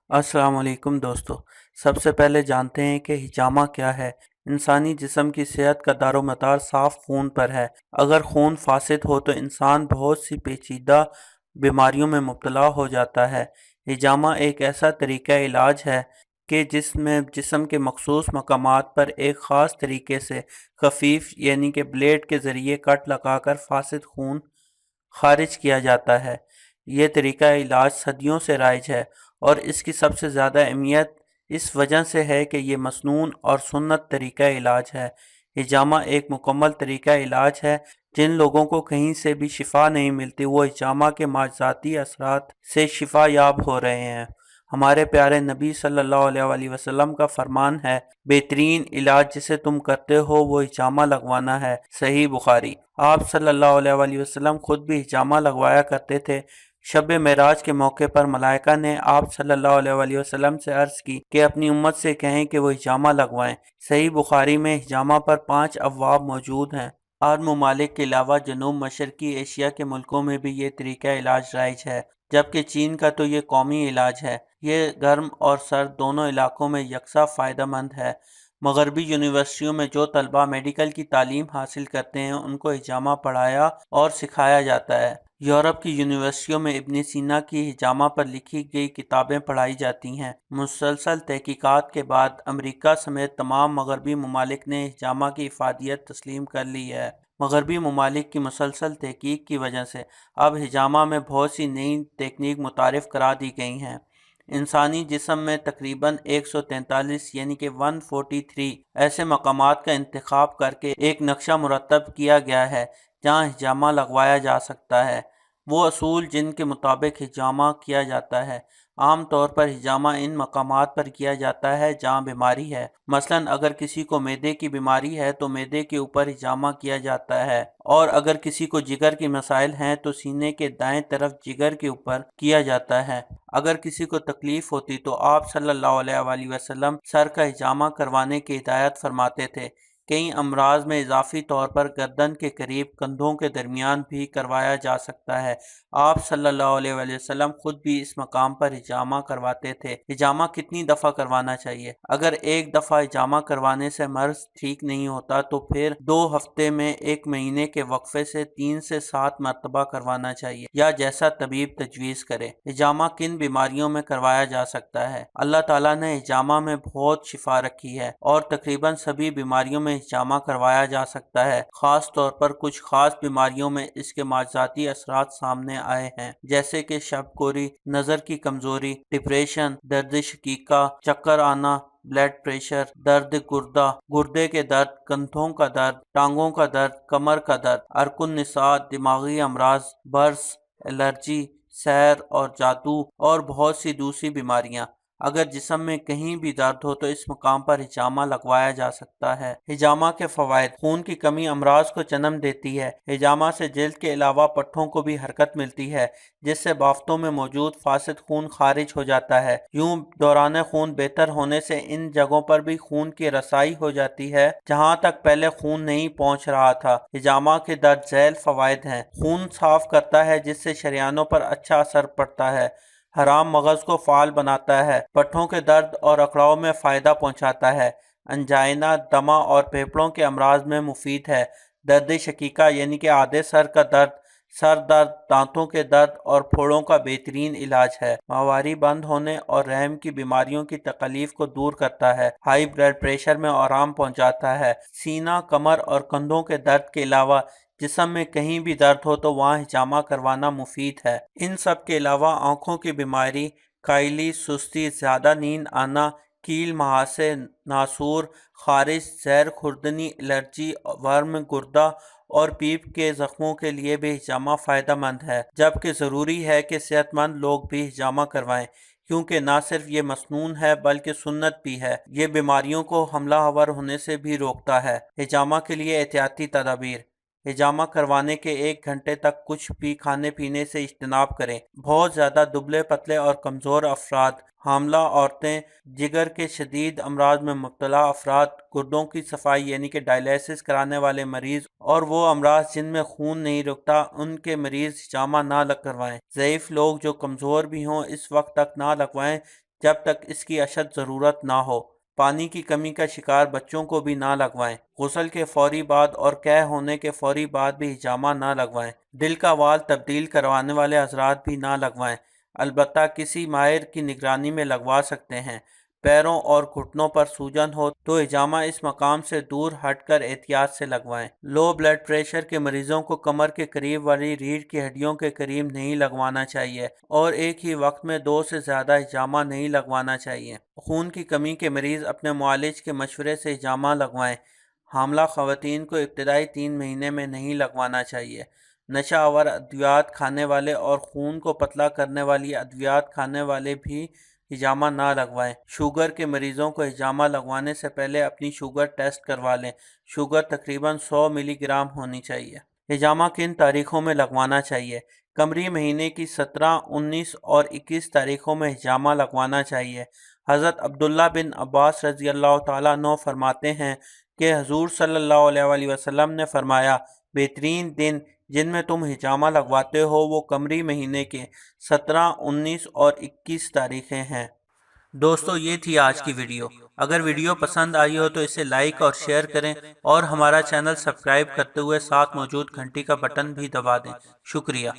السلام علیکم دوستو، سب سے پہلے جانتے ہیں کہ ہجامہ کیا ہے۔ انسانی جسم کی صحت کا دار و مدار صاف خون پر ہے۔ اگر خون فاسد ہو تو انسان بہت سی پیچیدہ بیماریوں میں مبتلا ہو جاتا ہے۔ ہجامہ ایک ایسا طریقہ علاج ہے کہ جس میں جسم کے مخصوص مقامات پر ایک خاص طریقے سے خفیف یعنی کہ بلیڈ کے ذریعے کٹ لگا کر فاسد خون خارج کیا جاتا ہے۔ یہ طریقہ علاج صدیوں سے رائج ہے اور اس کی سب سے زیادہ اہمیت اس وجہ سے ہے کہ یہ مسنون اور سنت طریقہ علاج ہے۔ ہجامہ ایک مکمل طریقہ علاج ہے۔ جن لوگوں کو کہیں سے بھی شفا نہیں ملتی وہ ہجامہ کے معجزاتی اثرات سے شفا یاب ہو رہے ہیں۔ ہمارے پیارے نبی صلی اللہ علیہ وآلہ وسلم کا فرمان ہے، بہترین علاج جسے تم کرتے ہو وہ ہجامہ لگوانا ہے۔ صحیح بخاری۔ آپ صلی اللہ علیہ وآلہ وسلم خود بھی ہجامہ لگوایا کرتے تھے۔ شب معراج کے موقع پر ملائکہ نے آپ صلی اللہ علیہ وآلہ وسلم سے عرض کی کہ اپنی امت سے کہیں کہ وہ ہجامہ لگوائیں۔ صحیح بخاری میں ہجامہ پر 5 ابواب موجود ہیں۔ اور ممالک کے علاوہ جنوب مشرقی ایشیا کے ملکوں میں بھی یہ طریقہ علاج رائج ہے، جبکہ چین کا تو یہ قومی علاج ہے۔ یہ گرم اور سرد دونوں علاقوں میں یکساں فائدہ مند ہے۔ مغربی یونیورسٹیوں میں جو طلبہ میڈیکل کی تعلیم حاصل کرتے ہیں ان کو ہجامہ پڑھایا اور سکھایا جاتا ہے۔ یورپ کی یونیورسٹیوں میں ابن سینا کی ہجامہ پر لکھی گئی کتابیں پڑھائی جاتی ہیں۔ مسلسل تحقیقات کے بعد امریکہ سمیت تمام مغربی ممالک نے ہجامہ کی افادیت تسلیم کر لی ہے۔ مغربی ممالک کی مسلسل تحقیق کی وجہ سے اب ہجامہ میں بہت سی نئی تکنیک متعارف کرا دی گئی ہیں۔ انسانی جسم میں تقریباً 143 یعنی کہ 143 ایسے مقامات کا انتخاب کر کے ایک نقشہ مرتب کیا گیا ہے جہاں ہجامہ لگوایا جا سکتا ہے۔ وہ اصول جن کے مطابق ہجامہ کیا جاتا ہے، عام طور پر ہجامہ ان مقامات پر کیا جاتا ہے جہاں بیماری ہے۔ مثلاً اگر کسی کو معدے کی بیماری ہے تو معدے کے اوپر ہجامہ کیا جاتا ہے، اور اگر کسی کو جگر کی مسائل ہیں تو سینے کے دائیں طرف جگر کے اوپر کیا جاتا ہے۔ اگر کسی کو تکلیف ہوتی تو آپ صلی اللہ علیہ وآلہ وسلم سر کا ہجامہ کروانے کی ہدایت فرماتے تھے۔ کئی امراض میں اضافی طور پر گردن کے قریب کندھوں کے درمیان بھی کروایا جا سکتا ہے۔ آپ صلی اللہ علیہ وآلہ وسلم خود بھی اس مقام پر ہجامہ کرواتے تھے۔ ہجامہ کتنی دفعہ کروانا چاہیے؟ اگر ایک دفعہ ہجامہ کروانے سے مرض ٹھیک نہیں ہوتا تو پھر 2 ہفتے میں 1 مہینے کے وقفے سے 3 سے 7 مرتبہ کروانا چاہیے، یا جیسا طبیب تجویز کرے۔ ہجامہ کن بیماریوں میں کروایا جا سکتا ہے؟ اللہ تعالیٰ نے ہجامہ میں بہت شفا رکھی ہے اور تقریباً سبھی بیماریوں میں ہجامہ کروایا جا سکتا ہے۔ خاص طور پر کچھ خاص بیماریوں میں اس کے معجزاتی اثرات سامنے آئے ہیں، جیسے کہ شب کوری، نظر کی کمزوری، ڈپریشن، درد شقیقہ، چکر آنا، بلڈ پریشر، درد گردہ، گردے کے درد، کندھوں کا درد، ٹانگوں کا درد، کمر کا درد، عرق النساء، دماغی امراض، برس، الرجی، سحر اور جادو اور بہت سی دوسری بیماریاں۔ اگر جسم میں کہیں بھی درد ہو تو اس مقام پر ہجامہ لگوایا جا سکتا ہے۔ ہجامہ کے فوائد: خون کی کمی امراض کو جنم دیتی ہے۔ ہجامہ سے جلد کے علاوہ پٹھوں کو بھی حرکت ملتی ہے، جس سے بافتوں میں موجود فاسد خون خارج ہو جاتا ہے۔ یوں دوران خون بہتر ہونے سے ان جگہوں پر بھی خون کی رسائی ہو جاتی ہے جہاں تک پہلے خون نہیں پہنچ رہا تھا۔ ہجامہ کے درج ذیل فوائد ہیں: خون صاف کرتا ہے جس سے شریانوں پر اچھا اثر پڑتا ہے۔ حرام مغز کو فعال بناتا ہے۔ پٹھوں کے درد اور اکڑاؤ میں فائدہ پہنچاتا ہے۔ انجائنا، دمہ اور پھیپھڑوں کے امراض میں مفید ہے۔ درد شقیقہ یعنی کہ آدھے سر کا درد، سر درد، دانتوں کے درد اور پھوڑوں کا بہترین علاج ہے۔ ماہواری بند ہونے اور رحم کی بیماریوں کی تکلیف کو دور کرتا ہے۔ ہائی بلڈ پریشر میں آرام پہنچاتا ہے۔ سینہ، کمر اور کندھوں کے درد کے علاوہ جسم میں کہیں بھی درد ہو تو وہاں ہجامہ کروانا مفید ہے۔ ان سب کے علاوہ آنکھوں کی بیماری، کائلی، سستی، زیادہ نیند آنا، کیل، مہاسے، ناسور، خارش، زہر خوردنی، الرجی، ورم، گردہ اور پیپ کے زخموں کے لیے بھی ہجامہ فائدہ مند ہے، جبکہ ضروری ہے کہ صحت مند لوگ بھی ہجامہ کروائیں، کیونکہ نہ صرف یہ مسنون ہے بلکہ سنت بھی ہے۔ یہ بیماریوں کو حملہ آور ہونے سے بھی روکتا ہے۔ ہجامہ کے لیے احتیاطی تدابیر: ہجامہ کروانے کے 1 گھنٹے تک کچھ بھی کھانے پینے سے اجتناب کریں۔ بہت زیادہ دبلے پتلے اور کمزور افراد، حاملہ عورتیں، جگر کے شدید امراض میں مبتلا افراد، گردوں کی صفائی یعنی کہ ڈائلیسس کرانے والے مریض اور وہ امراض جن میں خون نہیں رکتا، ان کے مریض ہجامہ نہ کروائیں۔ ضعیف لوگ جو کمزور بھی ہوں اس وقت تک نہ لگوائیں جب تک اس کی اشد ضرورت نہ ہو۔ پانی کی کمی کا شکار بچوں کو بھی نہ لگوائیں۔ غسل کے فوری بعد اور قے ہونے کے فوری بعد بھی ہجامہ نہ لگوائیں۔ دل کا وال تبدیل کروانے والے حضرات بھی نہ لگوائیں، البتہ کسی ماہر کی نگرانی میں لگوا سکتے ہیں۔ پیروں اور گھٹنوں پر سوجن ہو تو ہجامہ اس مقام سے دور ہٹ کر احتیاط سے لگوائیں۔ لو بلڈ پریشر کے مریضوں کو کمر کے قریب والی ریڑھ کی ہڈیوں کے قریب نہیں لگوانا چاہیے اور ایک ہی وقت میں 2 سے زیادہ ہجامہ نہیں لگوانا چاہیے۔ خون کی کمی کے مریض اپنے معالج کے مشورے سے ہجامہ لگوائیں۔ حاملہ خواتین کو ابتدائی 3 مہینے میں نہیں لگوانا چاہیے۔ نشہ آور ادویات کھانے والے اور خون کو پتلا کرنے والی ادویات کھانے والے بھی ہجامہ نہ لگوائیں۔ شوگر کے مریضوں کو ہجامہ لگوانے سے پہلے اپنی شوگر ٹیسٹ کروا لیں۔ شوگر تقریباً 100 ملی گرام ہونی چاہیے۔ ہجامہ کن تاریخوں میں لگوانا چاہیے؟ قمری مہینے کی 17، 19 اور 21 تاریخوں میں ہجامہ لگوانا چاہیے۔ حضرت عبداللہ بن عباس رضی اللہ تعالیٰ عنہ فرماتے ہیں کہ حضور صلی اللہ علیہ وآلہ وسلم نے فرمایا، بہترین دن جن میں تم ہجامہ لگواتے ہو وہ قمری مہینے کے 17، 19 اور 21 تاریخیں ہیں۔ دوستو یہ تھی آج کی ویڈیو۔ اگر ویڈیو پسند آئی ہو تو اسے لائک اور شیئر کریں اور ہمارا چینل سبسکرائب کرتے ہوئے ساتھ موجود گھنٹی کا بٹن بھی دبا دیں۔ شکریہ۔